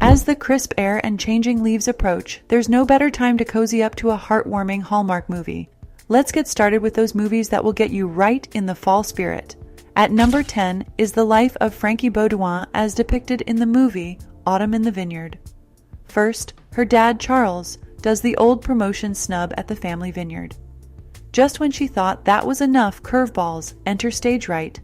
As the crisp air and changing leaves approach, there's no better time to cozy up to a heartwarming Hallmark movie. Let's get started with those movies that will get you right in the fall spirit. At number 10 is the life of Frankie Beaudoin as depicted in the movie Autumn in the Vineyard. First, her dad, Charles, does the old promotion snub at the family vineyard. Just when she thought that was enough curveballs, enter stage right.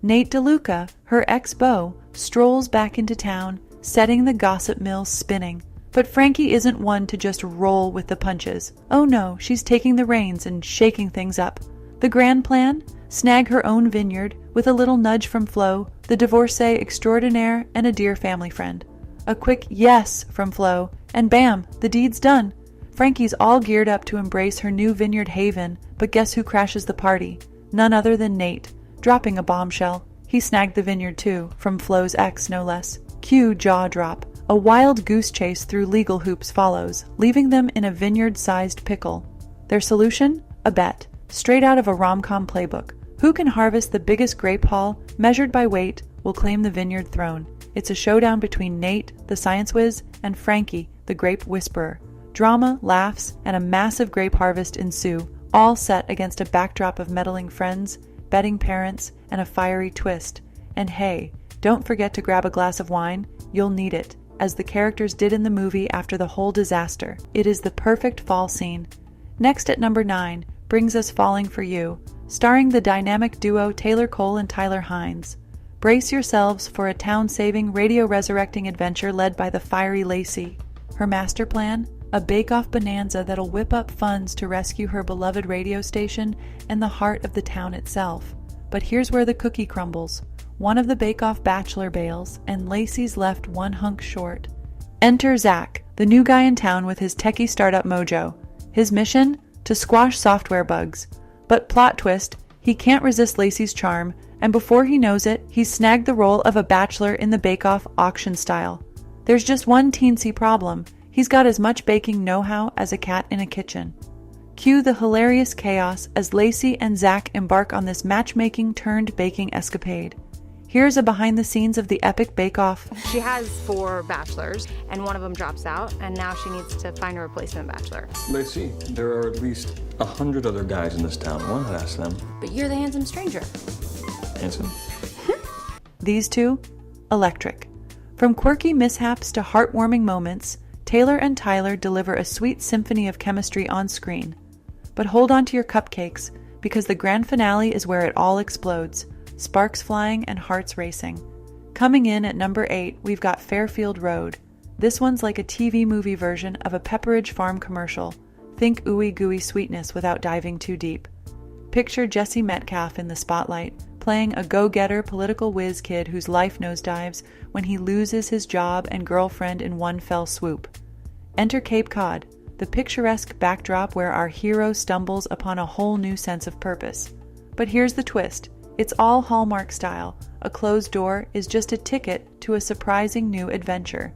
Nate DeLuca, her ex-beau, strolls back into town, setting the gossip mill spinning. But Frankie isn't one to just roll with the punches. Oh no, she's taking the reins and shaking things up. The grand plan? Snag her own vineyard with a little nudge from Flo, the divorcee extraordinaire and a dear family friend. A quick yes from Flo, and bam, the deed's done. Frankie's all geared up to embrace her new vineyard haven, but guess who crashes the party? None other than Nate, dropping a bombshell. He snagged the vineyard too, from Flo's ex no less. Cue jaw drop. A wild goose chase through legal hoops follows, leaving them in a vineyard-sized pickle. Their solution? A bet, straight out of a rom-com playbook. Who can harvest the biggest grape haul, measured by weight, will claim the vineyard throne. It's a showdown between Nate, the science whiz, and Frankie, the grape whisperer. Drama, laughs, and a massive grape harvest ensue, all set against a backdrop of meddling friends, betting parents, and a fiery twist. And hey, don't forget to grab a glass of wine. You'll need it, as the characters did in the movie after the whole disaster. It is the perfect fall scene. Next at number 9 brings us Falling for You, starring the dynamic duo Taylor Cole and Tyler Hines. Brace yourselves for a town-saving, radio-resurrecting adventure led by the fiery Lacey. Her master plan? A bake-off bonanza that'll whip up funds to rescue her beloved radio station and the heart of the town itself. But here's where the cookie crumbles. One of the bake-off bachelor bails, and Lacey's left one hunk short. Enter Zach, the new guy in town with his techie startup mojo. His mission? To squash software bugs. But plot twist, he can't resist Lacey's charm, and before he knows it, he's snagged the role of a bachelor in the bake-off auction style. There's just one teensy problem. He's got as much baking know-how as a cat in a kitchen. Cue the hilarious chaos as Lacey and Zach embark on this matchmaking-turned-baking escapade. Here's a behind the scenes of the epic bake-off. She has 4 bachelors, and one of them drops out, and now she needs to find a replacement bachelor. Lacey, there are at least 100 other guys in this town. Why not ask them? But you're the handsome stranger. Handsome? These two? Electric. From quirky mishaps to heartwarming moments, Taylor and Tyler deliver a sweet symphony of chemistry on screen. But hold on to your cupcakes, because the grand finale is where it all explodes. Sparks flying and hearts racing. Coming in at number 8, we've got Fairfield Road. This one's like a TV movie version of a Pepperidge Farm commercial. Think ooey gooey sweetness without diving too deep. Picture Jesse Metcalfe in the spotlight, playing a go-getter political whiz kid whose life nosedives when he loses his job and girlfriend in one fell swoop. Enter Cape Cod, the picturesque backdrop where our hero stumbles upon a whole new sense of purpose. But here's the twist. It's all Hallmark style. A closed door is just a ticket to a surprising new adventure.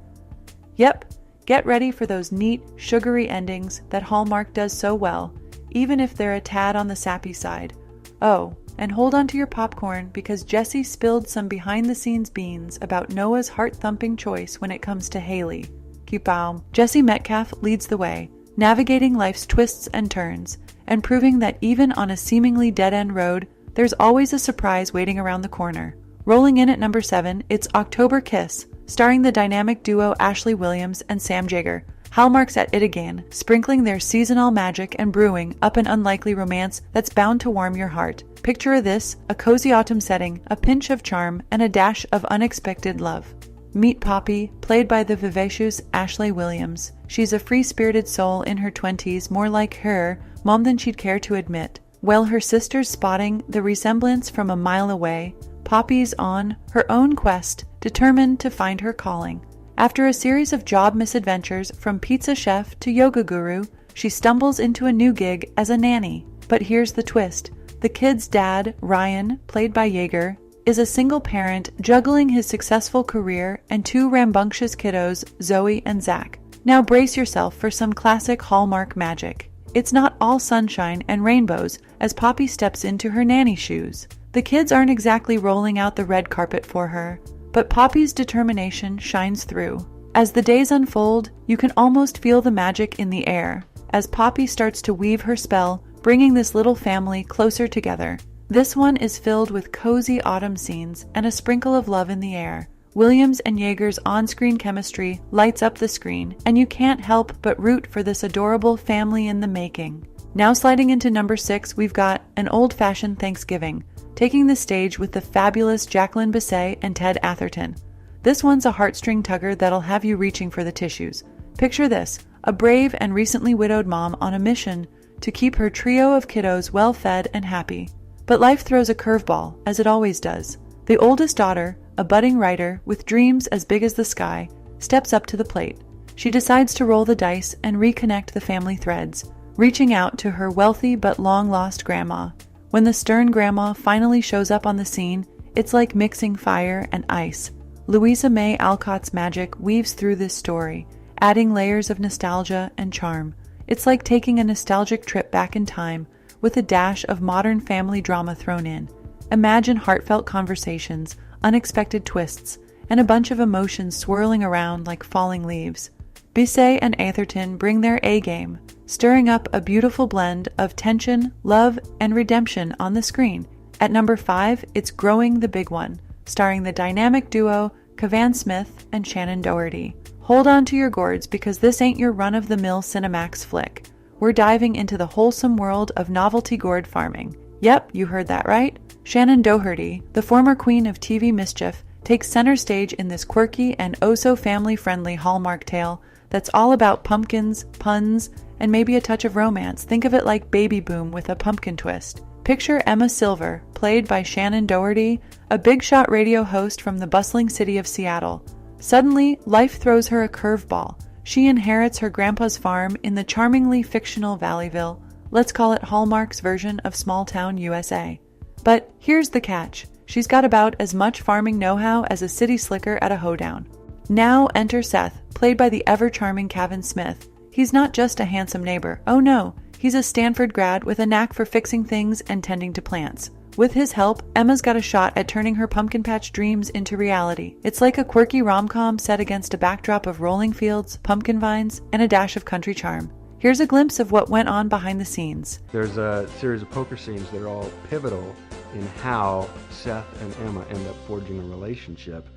Yep, get ready for those neat, sugary endings that Hallmark does so well, even if they're a tad on the sappy side. Oh, and hold on to your popcorn because Jesse spilled some behind-the-scenes beans about Noah's heart-thumping choice when it comes to Haley. Kapow. Jesse Metcalfe leads the way, navigating life's twists and turns, and proving that even on a seemingly dead-end road, there's always a surprise waiting around the corner. Rolling in at number 7, it's October Kiss, starring the dynamic duo Ashley Williams and Sam Jaeger. Hallmark's at it again, sprinkling their seasonal magic and brewing up an unlikely romance that's bound to warm your heart. Picture this, a cozy autumn setting, a pinch of charm, and a dash of unexpected love. Meet Poppy, played by the vivacious Ashley Williams. She's a free-spirited soul in her 20s, more like her mom than she'd care to admit. While her sister's spotting the resemblance from a mile away, Poppy's on her own quest, determined to find her calling. After a series of job misadventures from pizza chef to yoga guru, she stumbles into a new gig as a nanny. But here's the twist. The kid's dad, Ryan, played by Jaeger, is a single parent juggling his successful career and 2 rambunctious kiddos, Zoe and Zach. Now brace yourself for some classic Hallmark magic. It's not all sunshine and rainbows as Poppy steps into her nanny shoes. The kids aren't exactly rolling out the red carpet for her, but Poppy's determination shines through. As the days unfold, you can almost feel the magic in the air, as Poppy starts to weave her spell, bringing this little family closer together. This one is filled with cozy autumn scenes and a sprinkle of love in the air. Williams and Yeager's on-screen chemistry lights up the screen, and you can't help but root for this adorable family in the making. Now sliding into number 6, we've got An Old-Fashioned Thanksgiving, taking the stage with the fabulous Jacqueline Bisset and Ted Atherton. This one's a heartstring tugger that'll have you reaching for the tissues. Picture this, a brave and recently widowed mom on a mission to keep her trio of kiddos well-fed and happy. But life throws a curveball, as it always does. The oldest daughter, a budding writer with dreams as big as the sky, steps up to the plate. She decides to roll the dice and reconnect the family threads, reaching out to her wealthy but long-lost grandma. When the stern grandma finally shows up on the scene, it's like mixing fire and ice. Louisa May Alcott's magic weaves through this story, adding layers of nostalgia and charm. It's like taking a nostalgic trip back in time with a dash of modern family drama thrown in. Imagine heartfelt conversations, unexpected twists, and a bunch of emotions swirling around like falling leaves. Bisset and Atherton bring their A-game, stirring up a beautiful blend of tension, love, and redemption on the screen. At number 5, it's Growing the Big One, starring the dynamic duo Cavan Smith and Shannon Doherty. Hold on to your gourds because this ain't your run-of-the-mill Cinemax flick. We're diving into the wholesome world of novelty gourd farming. Yep, you heard that right. Shannon Doherty, the former queen of TV mischief, takes center stage in this quirky and oh-so-family-friendly Hallmark tale that's all about pumpkins, puns, and maybe a touch of romance. Think of it like Baby Boom with a pumpkin twist. Picture Emma Silver, played by Shannon Doherty, a big-shot radio host from the bustling city of Seattle. Suddenly, life throws her a curveball. She inherits her grandpa's farm in the charmingly fictional Valleyville. Let's call it Hallmark's version of small-town USA. But here's the catch. She's got about as much farming know-how as a city slicker at a hoedown. Now enter Seth, played by the ever-charming Cavan Smith. He's not just a handsome neighbor. Oh no, he's a Stanford grad with a knack for fixing things and tending to plants. With his help, Emma's got a shot at turning her pumpkin patch dreams into reality. It's like a quirky rom-com set against a backdrop of rolling fields, pumpkin vines, and a dash of country charm. Here's a glimpse of what went on behind the scenes. There's a series of poker scenes that are all pivotal in how Seth and Emma end up forging a relationship.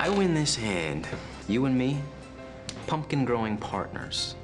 I win this hand. You and me, pumpkin-growing partners.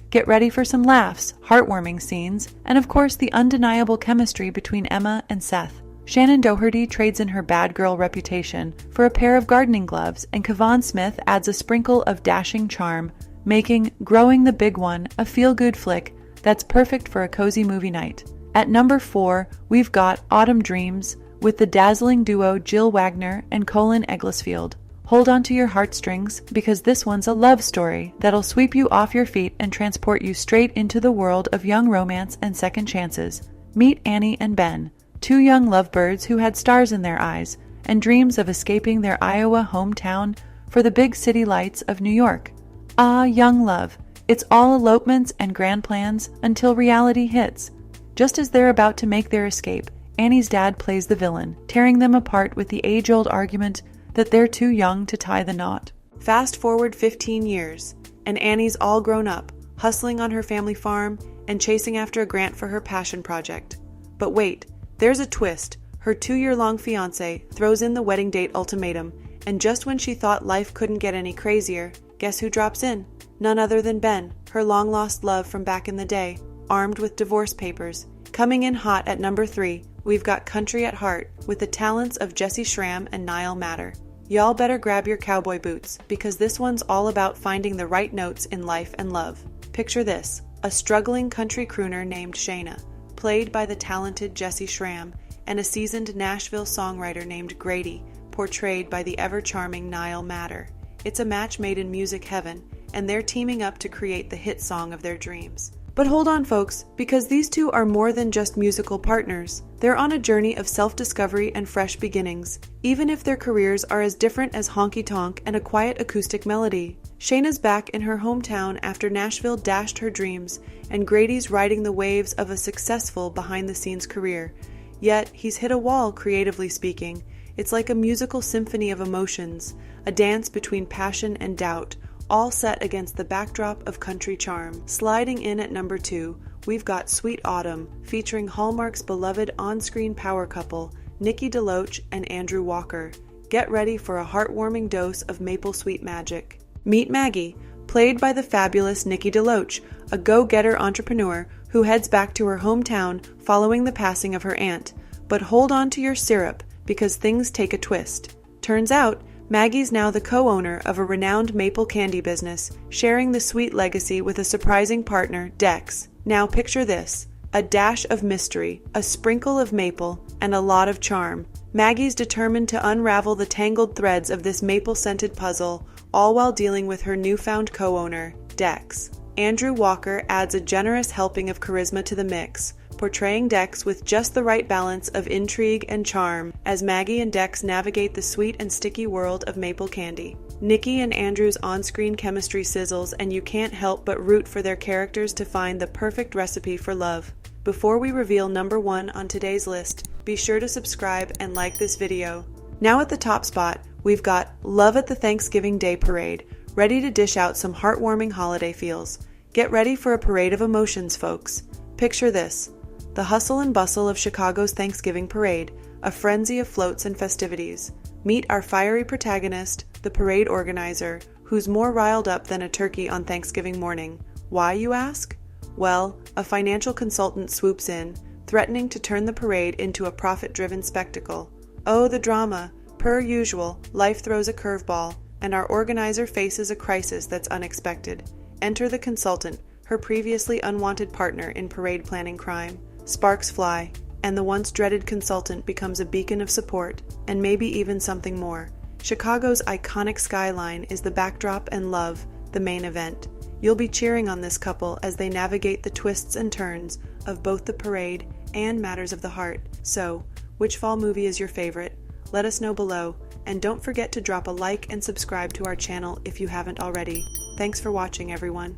Get ready for some laughs, heartwarming scenes, and of course the undeniable chemistry between Emma and Seth. Shannon Doherty trades in her bad girl reputation for a pair of gardening gloves, and Cavan Smith adds a sprinkle of dashing charm, making Growing the Big One a feel-good flick that's perfect for a cozy movie night. At number 4, we've got Autumn Dreams with the dazzling duo Jill Wagner and Colin Egglesfield. Hold on to your heartstrings because this one's a love story that'll sweep you off your feet and transport you straight into the world of young romance and second chances. Meet Annie and Ben, two young lovebirds who had stars in their eyes and dreams of escaping their Iowa hometown for the big city lights of New York. Ah, young love. It's all elopements and grand plans until reality hits. Just as they're about to make their escape, Annie's dad plays the villain, tearing them apart with the age-old argument that they're too young to tie the knot. Fast forward 15 years, and Annie's all grown up, hustling on her family farm and chasing after a grant for her passion project. But wait, there's a twist. Her 2-year-long fiancé throws in the wedding date ultimatum, and just when she thought life couldn't get any crazier, guess who drops in? None other than Ben, her long-lost love from back in the day, armed with divorce papers. Coming in hot at number 3, we've got Country at Heart with the talents of Jesse Schramm and Niall Matter. Y'all better grab your cowboy boots because this one's all about finding the right notes in life and love. Picture this, a struggling country crooner named Shayna, played by the talented Jesse Schramm, and a seasoned Nashville songwriter named Grady, portrayed by the ever-charming Niall Matter. It's a match made in music heaven, and they're teaming up to create the hit song of their dreams. But hold on, folks, because these two are more than just musical partners. They're on a journey of self-discovery and fresh beginnings, even if their careers are as different as Honky Tonk and a quiet acoustic melody. Shayna's back in her hometown after Nashville dashed her dreams, and Grady's riding the waves of a successful behind-the-scenes career. Yet, he's hit a wall, creatively speaking. It's like a musical symphony of emotions, a dance between passion and doubt, all set against the backdrop of country charm. Sliding in at number 2, we've got Sweet Autumn, featuring Hallmark's beloved on-screen power couple, Nikki DeLoach and Andrew Walker. Get ready for a heartwarming dose of maple sweet magic. Meet Maggie, played by the fabulous Nikki DeLoach, a go-getter entrepreneur who heads back to her hometown following the passing of her aunt. But hold on to your syrup, because things take a twist. Turns out, Maggie's now the co-owner of a renowned maple candy business, sharing the sweet legacy with a surprising partner, Dex. Now picture this: a dash of mystery, a sprinkle of maple, and a lot of charm. Maggie's determined to unravel the tangled threads of this maple-scented puzzle, all while dealing with her newfound co-owner, Dex. Andrew Walker adds a generous helping of charisma to the mix, portraying Dex with just the right balance of intrigue and charm as Maggie and Dex navigate the sweet and sticky world of maple candy. Nikki and Andrew's on-screen chemistry sizzles, and you can't help but root for their characters to find the perfect recipe for love. Before we reveal number 1 on today's list, be sure to subscribe and like this video. Now at the top spot, we've got Love at the Thanksgiving Day Parade, ready to dish out some heartwarming holiday feels. Get ready for a parade of emotions, folks. Picture this: the hustle and bustle of Chicago's Thanksgiving parade, a frenzy of floats and festivities. Meet our fiery protagonist, the parade organizer, who's more riled up than a turkey on Thanksgiving morning. Why, you ask? Well, a financial consultant swoops in, threatening to turn the parade into a profit-driven spectacle. Oh, the drama! Per usual, life throws a curveball, and our organizer faces a crisis that's unexpected. Enter the consultant, her previously unwanted partner in parade planning crime. Sparks fly, and the once dreaded consultant becomes a beacon of support, and maybe even something more. Chicago's iconic skyline is the backdrop, and love, the main event. You'll be cheering on this couple as they navigate the twists and turns of both the parade and matters of the heart. So, which fall movie is your favorite? Let us know below, and don't forget to drop a like and subscribe to our channel if you haven't already. Thanks for watching, everyone.